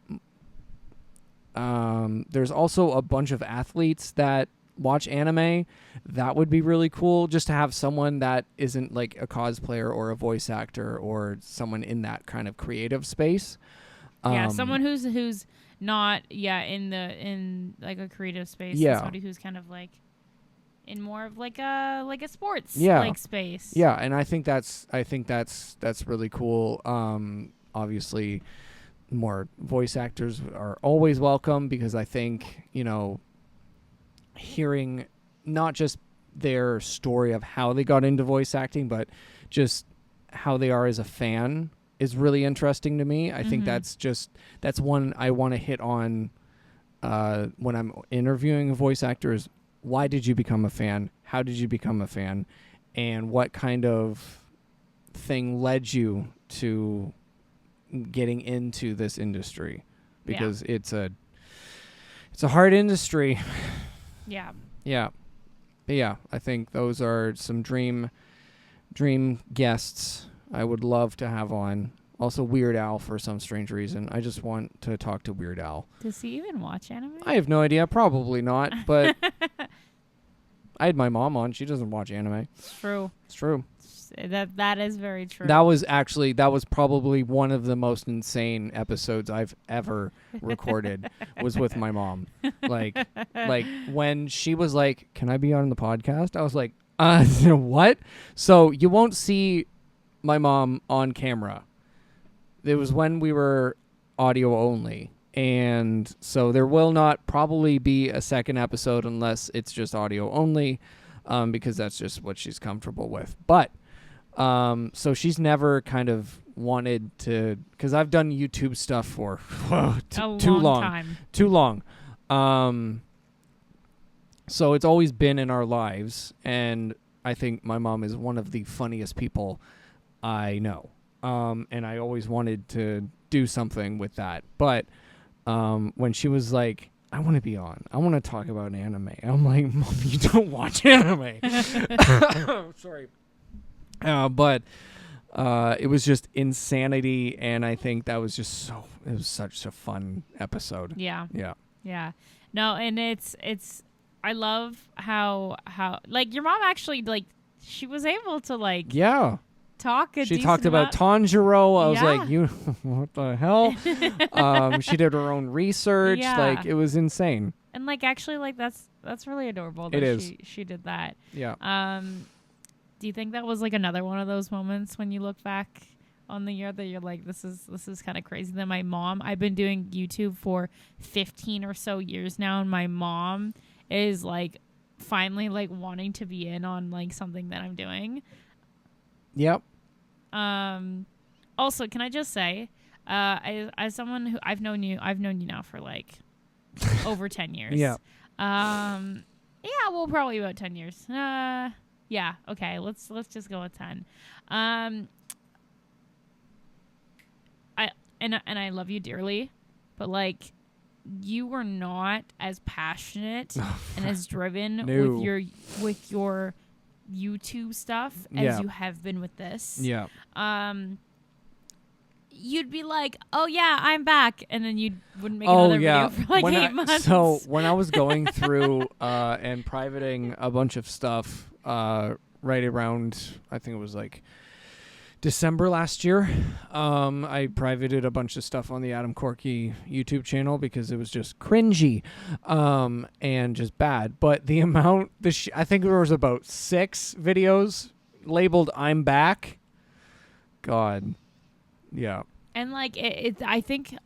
there's also a bunch of athletes that watch anime. That would be really cool, just to have someone that isn't like a cosplayer or a voice actor or someone in that kind of creative space. Someone who's not in like a creative space. Yeah, somebody who's kind of like in more of like a sports like space. Yeah, and I think that's really cool. Obviously, more voice actors are always welcome, because I think, hearing not just their story of how they got into voice acting, but just how they are as a fan is really interesting to me. I think that's one I want to hit on when I'm interviewing a voice actor is, why did you become a fan? How did you become a fan? And what kind of thing led you to getting into this industry? Because it's a hard industry. Yeah. Yeah. But yeah, I think those are some dream guests I would love to have on. Also Weird Al, for some strange reason. I just want to talk to Weird Al. Does he even watch anime? I have no idea. Probably not, but I had my mom on. She doesn't watch anime. It's true. It's true. That is very true. That was probably one of the most insane episodes I've ever recorded was with my mom. Like when she was like, "Can I be on the podcast?" I was like, what? So you won't see my mom on camera. It was when we were audio only. And so there will not probably be a second episode unless it's just audio only, because that's just what she's comfortable with. But so she's never kind of wanted to, because I've done YouTube stuff for too long. So it's always been in our lives, and I think my mom is one of the funniest people I know. And I always wanted to do something with that. But when she was like, I want to be on, I want to talk about anime, I'm like, Mom, you don't watch anime. Sorry. But it was just insanity, and I think that was just it was such a fun episode. Yeah. Yeah. Yeah. No, and it's I love how like your mom actually like she was able to like Yeah. talk a She decent talked about amount. Tanjiro. I was Yeah. like, you, what the hell? She did her own research. Yeah. Like, it was insane. And like actually like that's really adorable It that is. she did that. Yeah. Do you think that was like another one of those moments when you look back on the year that you're like, this is kind of crazy that my mom, I've been doing YouTube for 15 or so years now, and my mom is like finally like wanting to be in on like something that I'm doing. Yep. Also, can I just say, as someone who I've known you now for like over 10 years. Yeah. Yeah, well, probably about 10 years. Yeah, okay, let's just go with 10. I love you dearly, but like you were not as passionate and as driven No. with your YouTube stuff as Yeah. you have been with this. Yeah. You'd be like, "Oh yeah, I'm back," and then you wouldn't make another video for like 8 months. So when I was going through and privating a bunch of stuff right around, I think it was like December last year, I privated a bunch of stuff on the Adam Corky YouTube channel because it was just cringy and just bad. But the amount, I think there was about 6 videos labeled "I'm back." God, yeah. And like I think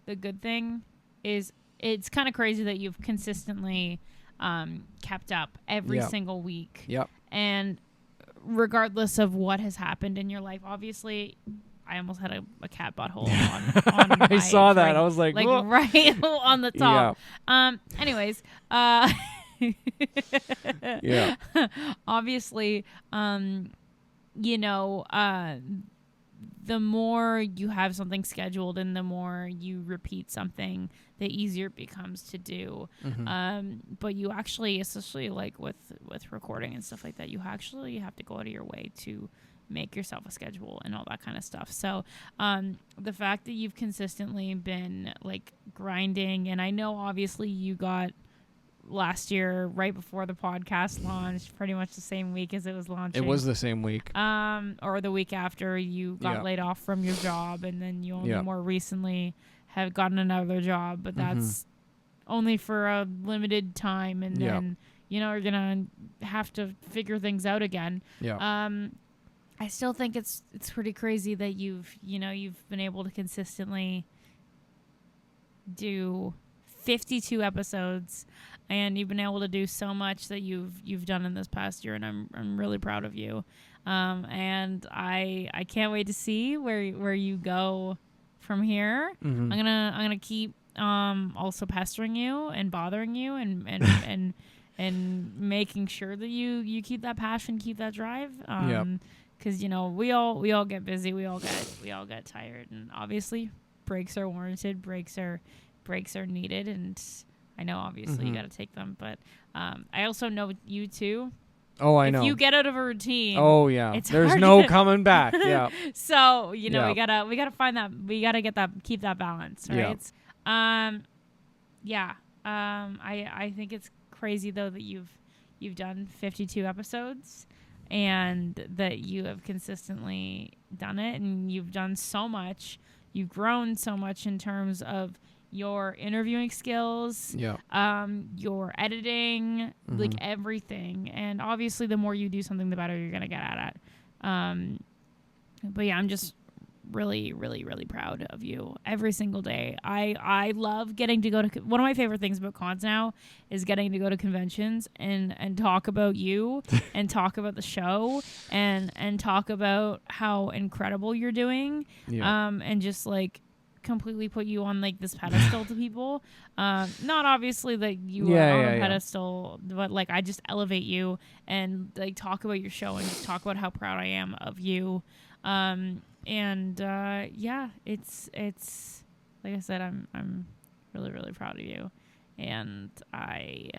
the good thing is it's kind of crazy that you've consistently kept up every single week. Yep. And regardless of what has happened in your life, obviously, I almost had a cat butthole on my I saw that. Right, I was like whoa. right on the top. Anyways, yeah. obviously, you know, the more you have something scheduled and the more you repeat something, the easier it becomes to do. But you actually, especially like with recording and stuff like that, you actually have to go out of your way to make yourself a schedule and all that kind of stuff. So the fact that you've consistently been like grinding, and I know obviously you got last year right before the podcast launched, pretty much the same week as it was launching. It was the same week. Or the week after you got laid off from your job, and then you only more recently have gotten another job, but that's only for a limited time, and then you know you're gonna have to figure things out again. I still think it's pretty crazy that you've been able to consistently do 52 episodes, and you've been able to do so much that you've done in this past year, and I'm really proud of you. And I can't wait to see where you go from here. I'm gonna keep also pestering you and bothering you and and making sure that you keep that passion, keep that drive. Because you know we all get busy, we all get tired, and obviously breaks are warranted, breaks are needed, and I know obviously you got to take them, but I also know you too. Oh, I know. If you get out of a routine, there's no coming back. Yeah. So we gotta find that, we gotta keep that balance, right? I think it's crazy though that you've done 52 episodes and that you have consistently done it, and you've done so much. You've grown so much in terms of your interviewing skills, your editing, like everything. And obviously the more you do something, the better you're going to get at it. But yeah, I'm just really, really, really proud of you every single day. I love getting to go to, one of my favorite things about cons now is getting to go to conventions and talk about you and talk about the show and talk about how incredible you're doing. And just like completely put you on like this pedestal to people. Not obviously that you are on a pedestal, but like I just elevate you and like talk about your show and just talk about how proud I am of you. It's like I said, I'm really, really proud of you, and I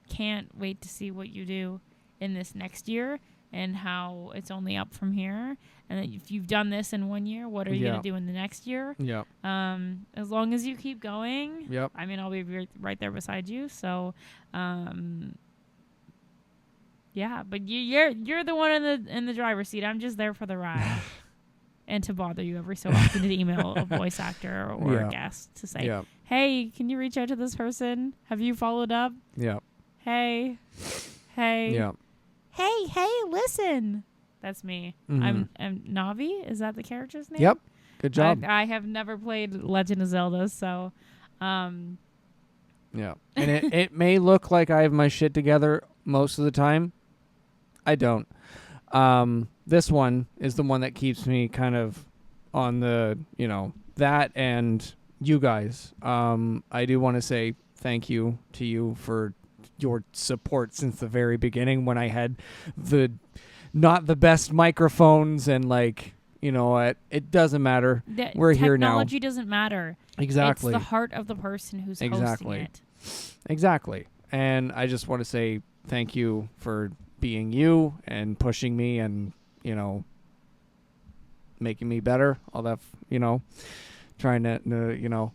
can't wait to see what you do in this next year. and how it's only up from here. And that if you've done this in 1 year, what are you going to do in the next year? Yep. As long as you keep going, Yep. I mean, I'll be right there beside you. So, yeah, but you're the one in the driver's seat. I'm just there for the ride. And to bother you every so often to email a voice actor or a guest to say, hey, can you reach out to this person? Have you followed up? Yeah. Hey. Yeah. Hey, listen. That's me. Mm-hmm. I'm Navi. Is that the character's name? Yep. Good job. I have never played Legend of Zelda, so yeah. And it may look like I have my shit together most of the time. I don't. This one is the one that keeps me kind of on the, that and you guys. I do want to say thank you to you for your support since the very beginning when I had not the best microphones and it doesn't matter. We're here now. Technology doesn't matter. Exactly. It's the heart of the person who's hosting it. Exactly. And I just want to say thank you for being you and pushing me and, making me better. All that, trying to,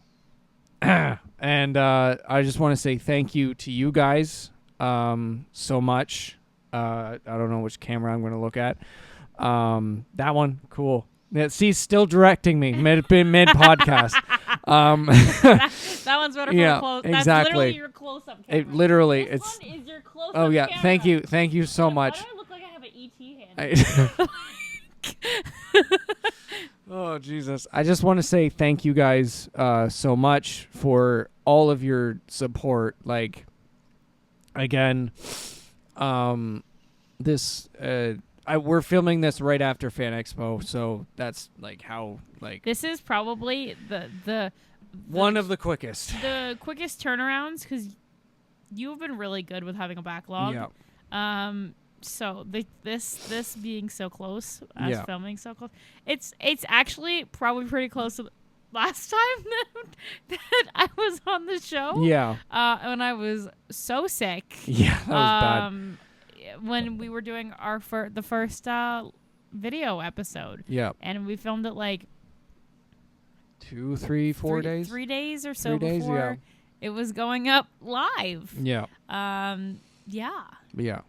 and I just want to say thank you to you guys so much. I don't know which camera I'm going to look at. That one, cool. Yeah, see, still directing me mid podcast. That one's better for a close. That's exactly. Literally your close-up camera. It literally, this it's. One is your close-up oh yeah, camera. thank you so much. Why do I look like I have an ET hand? Oh Jesus! I just want to say thank you guys so much for all of your support. Like, again, this. We're filming this right after Fan Expo, so that's how this is probably the one of the quickest turnarounds because you've been really good with having a backlog. Yeah. So this being so close, filming so close, it's actually probably pretty close to the last time that I was on the show. Yeah. When I was so sick. Yeah, that was bad. When we were doing the first video episode. Yeah. And we filmed it 2, 3, 4 days. 3 days or so before it was going up live. Yeah. Yeah.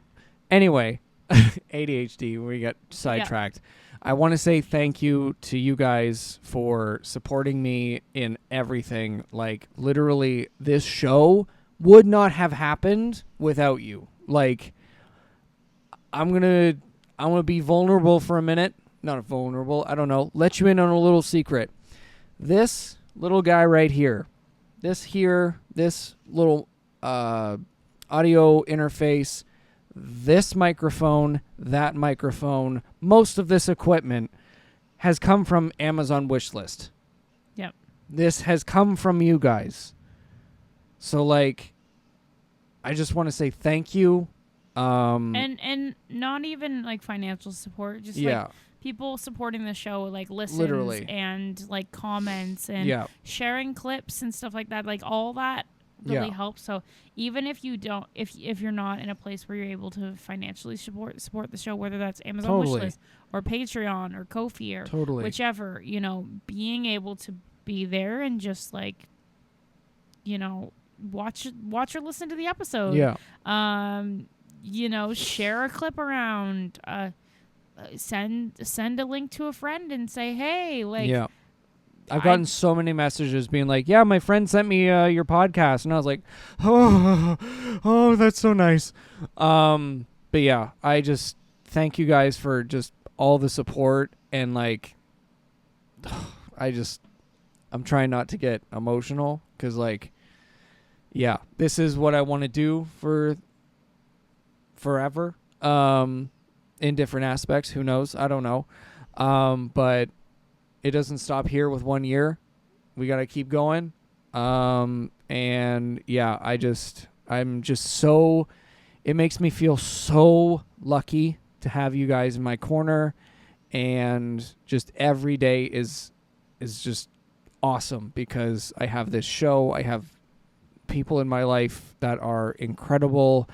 Anyway, ADHD, we got sidetracked. Yeah. I want to say thank you to you guys for supporting me in everything. Literally, this show would not have happened without you. I'm gonna be vulnerable for a minute. Not vulnerable, I don't know. Let you in on a little secret. This little guy right here, this little audio interface, this microphone, that microphone, most of this equipment has come from Amazon wishlist. Yep. This has come from you guys. So I just want to say thank you. And not even financial support, just people supporting the show, listens literally. And comments and sharing clips and stuff like that. All that really helps. So even if you don't, if you're not in a place where you're able to financially support the show, whether that's Amazon wishlist or Patreon or Ko-fi or whichever, being able to be there and just watch or listen to the episode. Yeah. Share a clip around, send a link to a friend and say, hey, I've gotten so many messages being my friend sent me your podcast, and I was like, oh, that's so nice. But yeah, I just thank you guys for just all the support, and I'm trying not to get emotional because this is what I want to do for forever, in different aspects. Who knows? I don't know. But it doesn't stop here with 1 year. We got to keep going. And yeah, I'm just so, it makes me feel so lucky to have you guys in my corner, and just every day is just awesome because I have this show. I have people in my life that are incredible,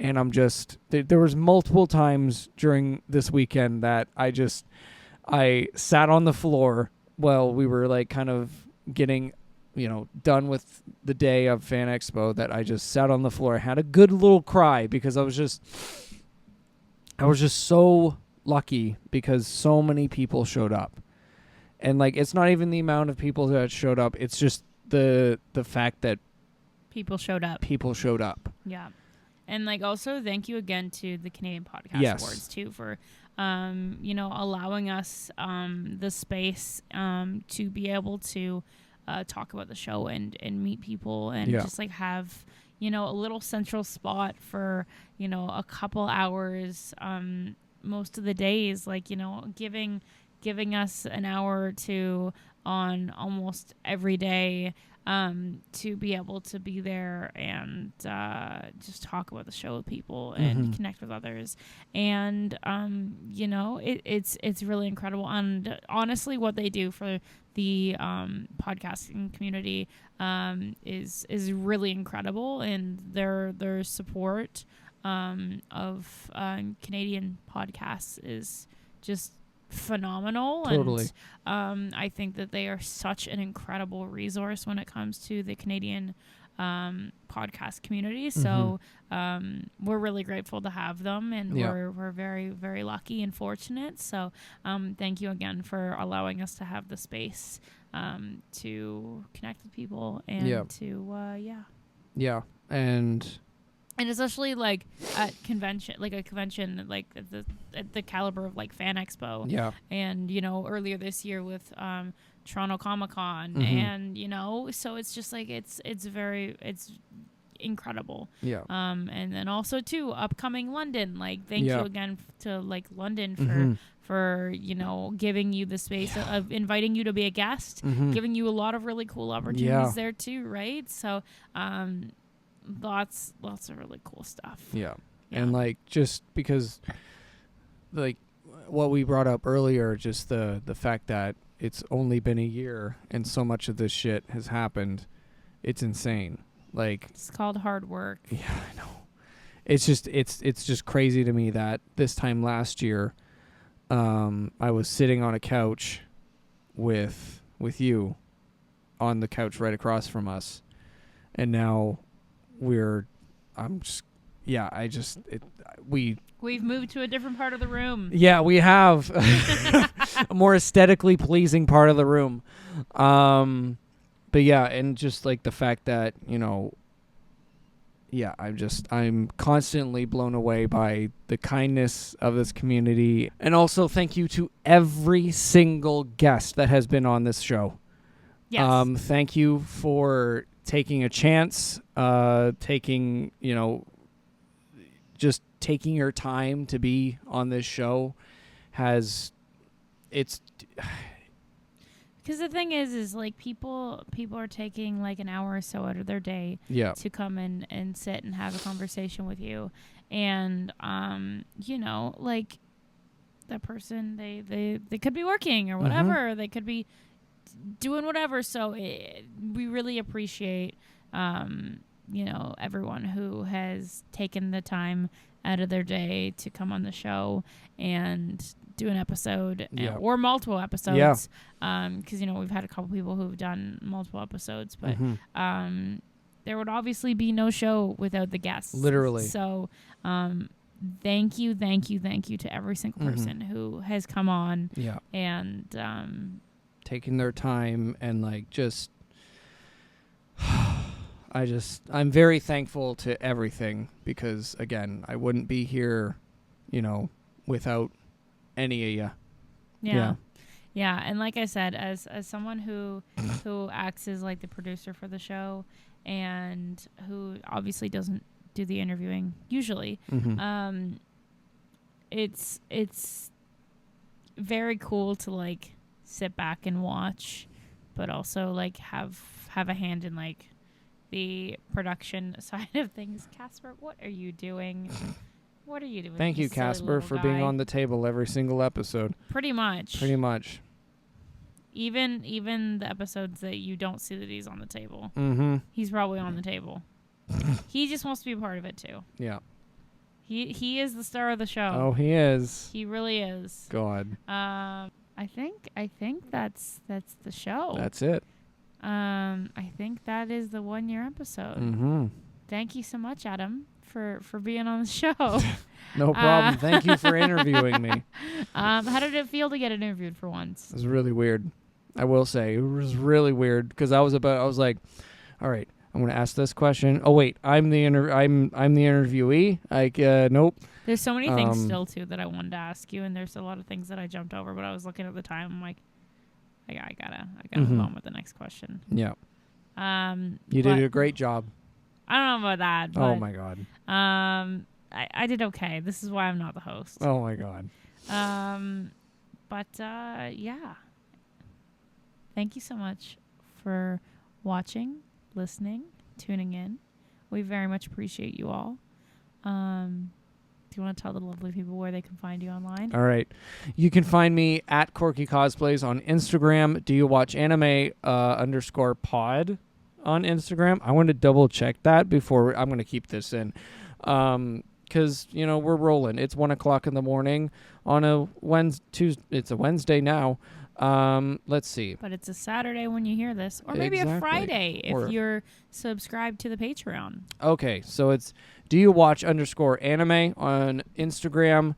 And I'm just there was multiple times during this weekend that I sat on the floor while we were like kind of getting, done with the day of Fan Expo, that I just sat on the floor. I had a good little cry because I was just so lucky because so many people showed up. And like, it's not even the amount of people that showed up. It's just the fact that people showed up. Yeah. And like, also thank you again to the Canadian Podcast Awards too for, allowing us the space to be able to talk about the show and meet people and just like have, a little central spot for, a couple hours most of the days, like, giving us an hour or two on almost every day to be able to be there and just talk about the show with people and connect with others. And, it's really incredible. And honestly, what they do for the podcasting community is really incredible. And their support of Canadian podcasts is just phenomenal. Totally. And I think that they are such an incredible resource when it comes to the Canadian podcast community. So we're really grateful to have them, and we're very, very lucky and fortunate. So thank you again for allowing us to have the space to connect with people and and especially like at a convention like at the caliber of like Fan Expo. Yeah. And, earlier this year with Toronto Comic-Con and, so it's just like, it's incredible. Yeah. And then also too, upcoming London, like thank you again to like London for, giving you the space of inviting you to be a guest, giving you a lot of really cool opportunities there too. Right. So, lots of really cool stuff. Yeah. And like, just because like what we brought up earlier, just the fact that it's only been a year and so much of this shit has happened, it's insane. Like, it's called hard work. Yeah, I know. It's just crazy to me that this time last year I was sitting on a couch with you on the couch right across from us, and now we've moved to a different part of the room. Yeah, we have a more aesthetically pleasing part of the room. But yeah, and just like the fact that, I'm constantly blown away by the kindness of this community. And also thank you to every single guest that has been on this show. Yes. Thank you for taking a chance, just taking your time to be on this show. Because the thing is like people are taking like an hour or so out of their day to come in and sit and have a conversation with you. And, like that person, they could be working or whatever, or they could be doing whatever. So we really appreciate, everyone who has taken the time out of their day to come on the show and do an episode or multiple episodes. Because, we've had a couple people who've done multiple episodes, but there would obviously be no show without the guests. Literally. So thank you to every single person who has come on and taking their time and like just I'm very thankful to everything, because again, I wouldn't be here, without any of you. Yeah, and like I said, as someone who acts as like the producer for the show and who obviously doesn't do the interviewing usually, it's very cool to like sit back and watch, but also like have a hand in like the production side of things. Casper, what are you doing? What are you doing? Thank you, Casper, for being on the table every single episode. Pretty much. Even the episodes that you don't see that he's on the table. He's probably on the table. He just wants to be a part of it too. Yeah. He is the star of the show. Oh, he is. He really is. God. I think that's the show. That's it. I think that is the 1 year episode. Mm-hmm. Thank you so much, Adam, for being on the show. No problem. Thank you for interviewing me. How did it feel to get interviewed for once? It was really weird. I will say it was really weird because I was like, all right, I'm going to ask this question. Oh wait, I'm the interviewee. Like, nope. There's so many things still too that I wanted to ask you, and there's a lot of things that I jumped over. But I was looking at the time. I'm like, I gotta move on with the next question. Yeah. You did a great job. I don't know about that. But, oh my God. I did okay. This is why I'm not the host. Oh my God. Yeah. Thank you so much for watching, listening, tuning in. We very much appreciate you all. Do you want to tell the lovely people where they can find you online? All right. You can find me at Corky Cosplays on Instagram. Do you watch anime _pod on Instagram? I want to double check that before I'm going to keep this in. Because, we're rolling. It's 1 o'clock in the morning on a Wednesday. It's a Wednesday now. Let's see. But it's a Saturday when you hear this. Or maybe a Friday if you're subscribed to the Patreon. Okay, so it's Do You Watch _anime on Instagram.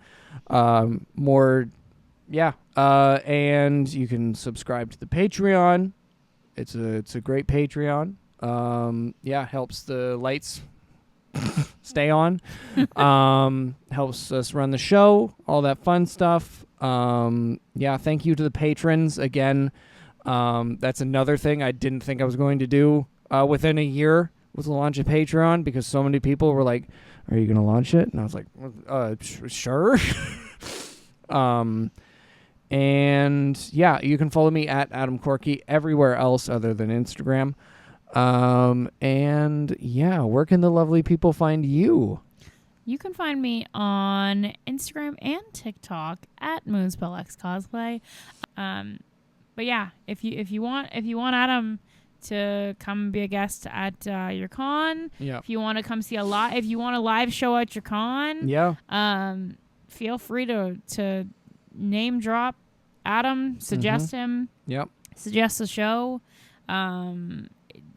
And you can subscribe to the Patreon. It's a great Patreon. Helps the lights stay on. Helps us run the show, all that fun stuff. Thank you to the patrons again. That's another thing I didn't think I was going to do within a year with the launch of Patreon, because so many people were like, are you going to launch it? And I was like, sure. You can follow me at Adam Corky everywhere else other than Instagram. Where can the lovely people find you? You can find me on Instagram and TikTok at MoonspellXCosplay. If you want Adam to come be a guest at your con, if you want to come see if you want a live show at your con, feel free to name drop Adam, suggest him, suggest a show.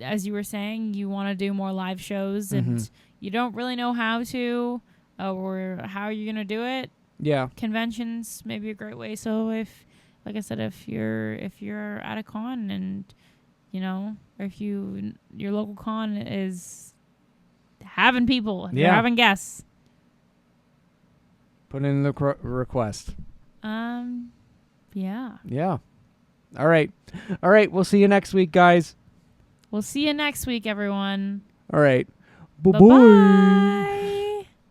As you were saying, you want to do more live shows and you don't really know how to or how you're going to do it. Yeah. Conventions may be a great way. So if you're at a con and, or if your local con is having people, they're having guests. Put in the request. Yeah. Yeah. All right. We'll see you next week, guys. We'll see you next week, everyone. All right. Bye-bye.